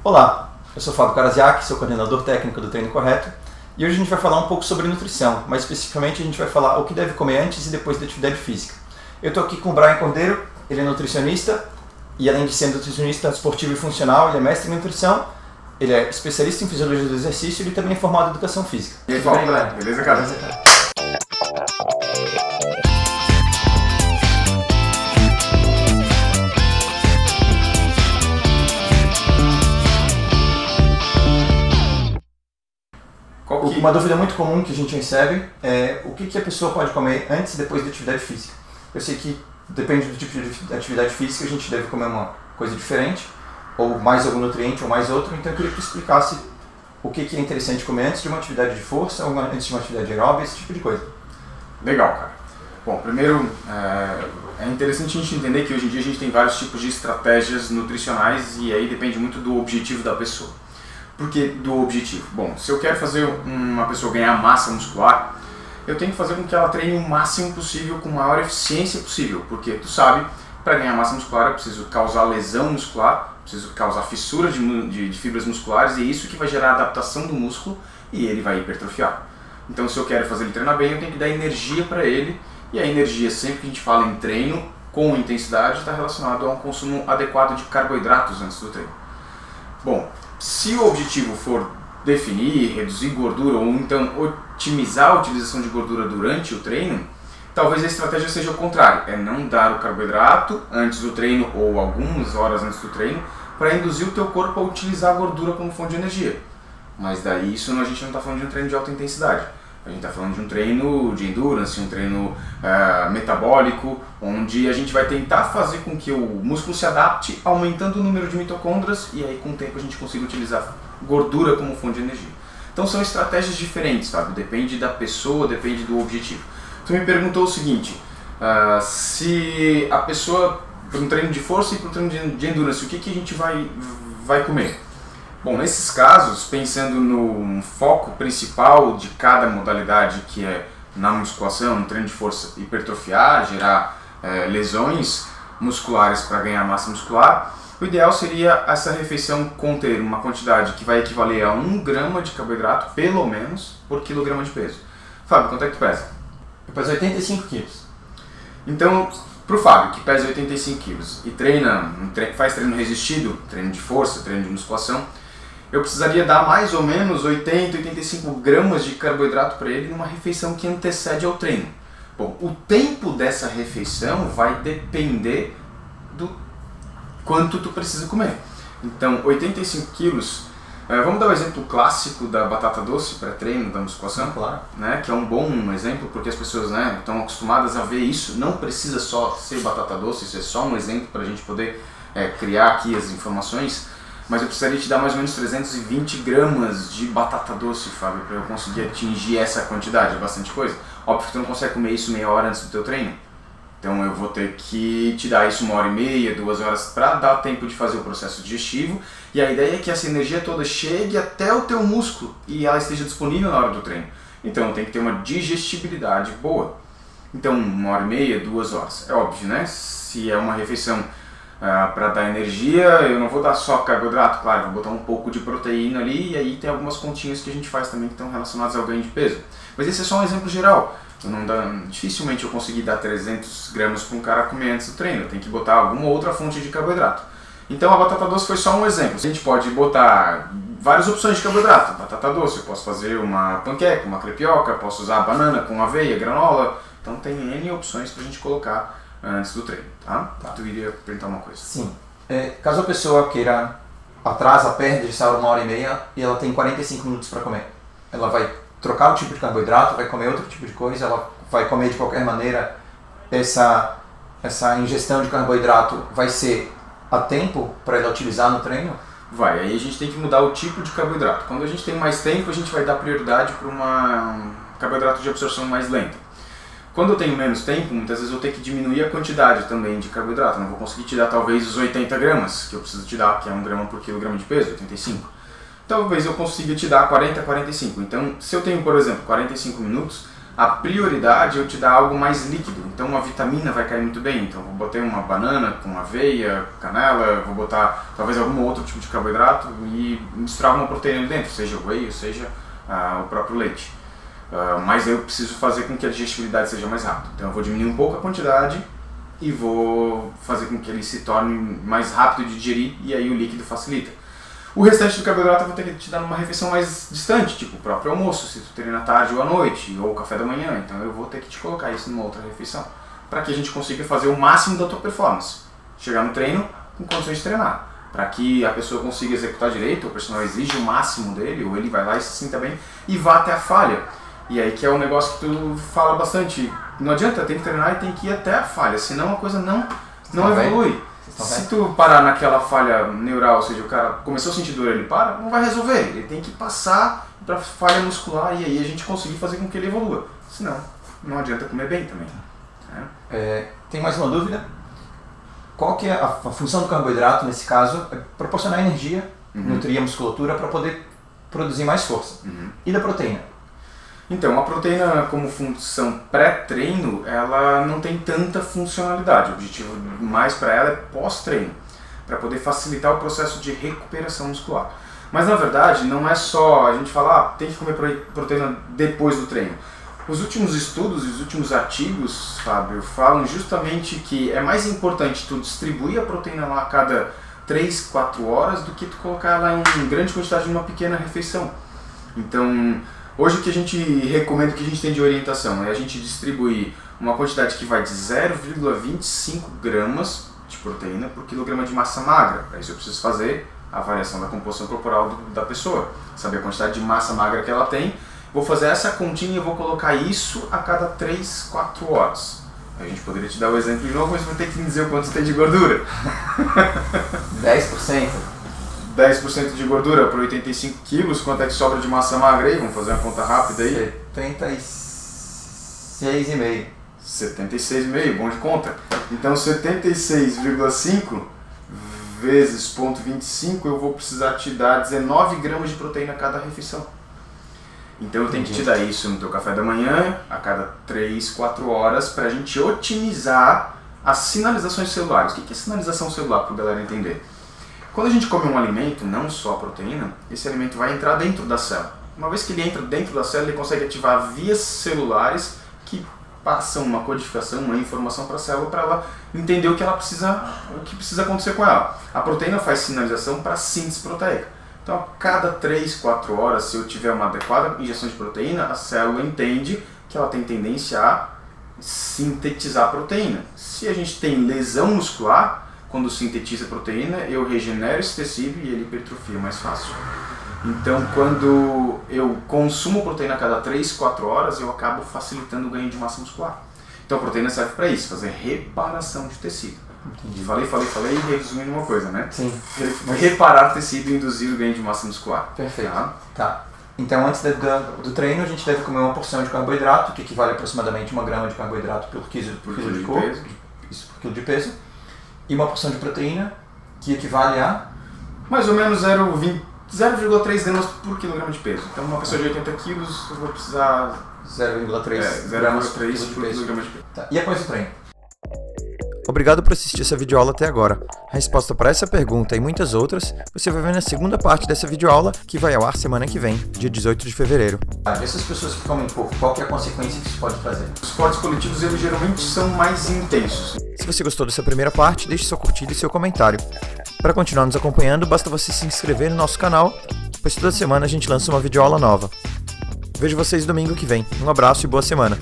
Olá, eu sou Fábio Karasiak, sou coordenador técnico do Treino Correto e hoje a gente vai falar um pouco sobre nutrição, mais especificamente a gente vai falar o que deve comer antes e depois da atividade física. Eu estou aqui com o Brian Cordeiro, ele é nutricionista e além de ser nutricionista esportivo e funcional, ele é mestre em nutrição, ele é especialista em fisiologia do exercício e ele também é formado em educação física. E aí, Paulo? Beleza, cara? Beleza, cara? Uma dúvida muito comum que a gente recebe é o que a pessoa pode comer antes e depois da atividade física. Eu sei que depende do tipo de atividade física, a gente deve comer uma coisa diferente, ou mais algum nutriente ou mais outro, então eu queria que tu explicasse o que é interessante comer antes de uma atividade de força ou antes de uma atividade aeróbica, esse tipo de coisa. Legal, cara. Bom, primeiro é interessante a gente entender que hoje em dia a gente tem vários tipos de estratégias nutricionais e aí depende muito do objetivo da pessoa. Por que do objetivo? Bom, se eu quero fazer uma pessoa ganhar massa muscular, eu tenho que fazer com que ela treine o máximo possível, com a maior eficiência possível, porque tu sabe, para ganhar massa muscular eu preciso causar lesão muscular, preciso causar fissura de fibras musculares e é isso que vai gerar a adaptação do músculo e ele vai hipertrofiar. Então se eu quero fazer ele treinar bem, eu tenho que dar energia para ele e a energia, sempre que a gente fala em treino com intensidade, está relacionado a um consumo adequado de carboidratos antes do treino. Bom, se o objetivo for definir, reduzir gordura ou então otimizar a utilização de gordura durante o treino, talvez a estratégia seja o contrário, é não dar o carboidrato antes do treino ou algumas horas antes do treino para induzir o teu corpo a utilizar a gordura como fonte de energia. Mas daí isso a gente não está falando de um treino de alta intensidade, a gente está falando de um treino de endurance, um treino metabólico, onde a gente vai tentar fazer com que o músculo se adapte, aumentando o número de mitocôndrias e aí com o tempo a gente consiga utilizar gordura como fonte de energia. Então são estratégias diferentes, sabe? Depende da pessoa, depende do objetivo. Tu me perguntou o seguinte, se a pessoa, para um treino de força e para um treino de endurance, o que a gente vai comer? Bom, nesses casos, pensando no foco principal de cada modalidade, que é na musculação, no treino de força, hipertrofiar, gerar lesões musculares para ganhar massa muscular, o ideal seria essa refeição conter uma quantidade que vai equivaler a 1 grama de carboidrato, pelo menos, por quilograma de peso. Fábio, quanto é que tu pesa? Eu peso 85 quilos. Então, para o Fábio, que pesa 85 quilos e faz treino resistido, treino de força, treino de musculação, eu precisaria dar mais ou menos 80, 85 gramas de carboidrato para ele numa refeição que antecede ao treino. Bom, o tempo dessa refeição vai depender do quanto tu precisa comer. Então, 85 quilos, vamos dar o exemplo clássico da batata doce para treino da musculação, Claro. né, que é um bom exemplo porque as pessoas estão acostumadas a ver isso, não precisa só ser batata doce, isso é só um exemplo para a gente poder criar aqui as informações. Mas eu precisaria te dar mais ou menos 320 gramas de batata doce, Fábio, para eu conseguir atingir essa quantidade, é bastante coisa. Óbvio que tu não consegue comer isso meia hora antes do teu treino. Então eu vou ter que te dar isso 1h30, 2 horas, para dar tempo de fazer o processo digestivo. E a ideia é que essa energia toda chegue até o teu músculo e ela esteja disponível na hora do treino. Então tem que ter uma digestibilidade boa. Então 1h30, 2 horas. É óbvio, né? Se é uma refeição para dar energia, eu não vou dar só carboidrato, claro, vou botar um pouco de proteína ali e aí tem algumas continhas que a gente faz também que estão relacionadas ao ganho de peso. Mas esse é só um exemplo geral. Dificilmente eu consegui dar 300 gramas para um cara comer antes do treino, eu tenho que botar alguma outra fonte de carboidrato. Então a batata doce foi só um exemplo. A gente pode botar várias opções de carboidrato. Batata doce, eu posso fazer uma panqueca, uma crepioca, posso usar banana com aveia, granola. Então tem N opções para a gente colocar antes do treino, tá? Tu iria perguntar uma coisa? Sim. Caso a pessoa queira perde de sair 1h30 e ela tem 45 minutos para comer, ela vai trocar o tipo de carboidrato, vai comer outro tipo de coisa, ela vai comer de qualquer maneira, essa ingestão de carboidrato vai ser a tempo para ela utilizar no treino? Vai, aí a gente tem que mudar o tipo de carboidrato. Quando a gente tem mais tempo, a gente vai dar prioridade para um carboidrato de absorção mais lenta. Quando eu tenho menos tempo, muitas vezes eu tenho que diminuir a quantidade também de carboidrato. Não vou conseguir te dar talvez os 80 gramas que eu preciso te dar, que é 1 grama por quilograma de peso, 85. Talvez eu consiga te dar 40, 45. Então, se eu tenho, por exemplo, 45 minutos, a prioridade é eu te dar algo mais líquido. Então uma vitamina vai cair muito bem, então vou botar uma banana com aveia, canela, vou botar talvez algum outro tipo de carboidrato e misturar uma proteína ali dentro, seja whey ou seja o próprio leite. Mas eu preciso fazer com que a digestibilidade seja mais rápida. Então eu vou diminuir um pouco a quantidade e vou fazer com que ele se torne mais rápido de digerir e aí o líquido facilita. O restante do carboidrato eu vou ter que te dar numa refeição mais distante, tipo o próprio almoço, se tu treina à tarde ou à noite, ou o café da manhã, então eu vou ter que te colocar isso numa outra refeição, para que a gente consiga fazer o máximo da tua performance. Chegar no treino com condições de treinar, para que a pessoa consiga executar direito, o personal exige o máximo dele, ou ele vai lá e se sinta bem, e vá até a falha. E aí que é um negócio que tu fala bastante, não adianta, tem que treinar e tem que ir até a falha, senão a coisa não evolui. Se tu parar naquela falha neural, ou seja, o cara começou a sentir dor, ele para, não vai resolver. Ele tem que passar para falha muscular e aí a gente conseguir fazer com que ele evolua. Senão, não adianta comer bem também. Tem mais uma dúvida? Qual que é a função do carboidrato nesse caso? É proporcionar energia, nutrir a musculatura para poder produzir mais força. E da proteína? Então, a proteína como função pré-treino, ela não tem tanta funcionalidade. O objetivo mais para ela é pós-treino, para poder facilitar o processo de recuperação muscular. Mas na verdade, não é só a gente falar, tem que comer proteína depois do treino. Os últimos estudos e os últimos artigos, Fábio, falam justamente que é mais importante tu distribuir a proteína lá a cada 3, 4 horas do que tu colocar ela em grande quantidade numa pequena refeição. Então, hoje o que a gente recomenda, o que a gente tem de orientação é a gente distribuir uma quantidade que vai de 0,25 gramas de proteína por quilograma de massa magra. Para isso eu preciso fazer a variação da composição corporal da pessoa, saber a quantidade de massa magra que ela tem. Vou fazer essa continha e vou colocar isso a cada 3, 4 horas. A gente poderia te dar o exemplo de novo, mas vou ter que me dizer o quanto tem de gordura. 10%. 10% de gordura por 85 quilos, quanto é que sobra de massa magra aí? Vamos fazer uma conta rápida aí? 76,5. 76,5, bom de conta. Então 76,5 vezes 0,25 eu vou precisar te dar 19 gramas de proteína a cada refeição. Então eu tenho que te dar isso no teu café da manhã, a cada 3, 4 horas, para a gente otimizar as sinalizações celulares. O que é sinalização celular, para a galera entender? Quando a gente come um alimento, não só a proteína, esse alimento vai entrar dentro da célula. Uma vez que ele entra dentro da célula, ele consegue ativar vias celulares que passam uma codificação, uma informação para a célula, para ela entender o que precisa acontecer com ela. A proteína faz sinalização para a síntese proteica. Então, a cada 3, 4 horas, se eu tiver uma adequada injeção de proteína, a célula entende que ela tem tendência a sintetizar a proteína. Se a gente tem lesão muscular, quando sintetiza a proteína, eu regenero esse tecido e ele hipertrofia mais fácil. Então, quando eu consumo proteína a cada 3, 4 horas, eu acabo facilitando o ganho de massa muscular. Então, a proteína serve para isso, fazer reparação de tecido. Entendi. Falei e resumindo uma coisa, né? Sim. Reparar tecido e induzir o ganho de massa muscular. Perfeito. Tá. Então, antes do treino, a gente deve comer uma porção de carboidrato, que equivale a aproximadamente 1 grama de carboidrato por quilo de corpo. Isso, por quilo de peso. E uma porção de proteína, que equivale a? Mais ou menos 0,3 gramas por quilograma de peso. Então, uma pessoa de 80 quilos, eu vou precisar 0,3 gramas por quilograma de peso. Tá. E após o treino? Obrigado por assistir essa videoaula até agora. A resposta para essa pergunta e muitas outras você vai ver na segunda parte dessa videoaula, que vai ao ar semana que vem, dia 18 de fevereiro. Essas pessoas que comem pouco, qual que é a consequência que isso pode trazer? Os esportes coletivos, eles geralmente são mais intensos. Se você gostou dessa primeira parte, deixe sua curtida e seu comentário. Para continuar nos acompanhando, basta você se inscrever no nosso canal, pois toda semana a gente lança uma videoaula nova. Vejo vocês domingo que vem. Um abraço e boa semana!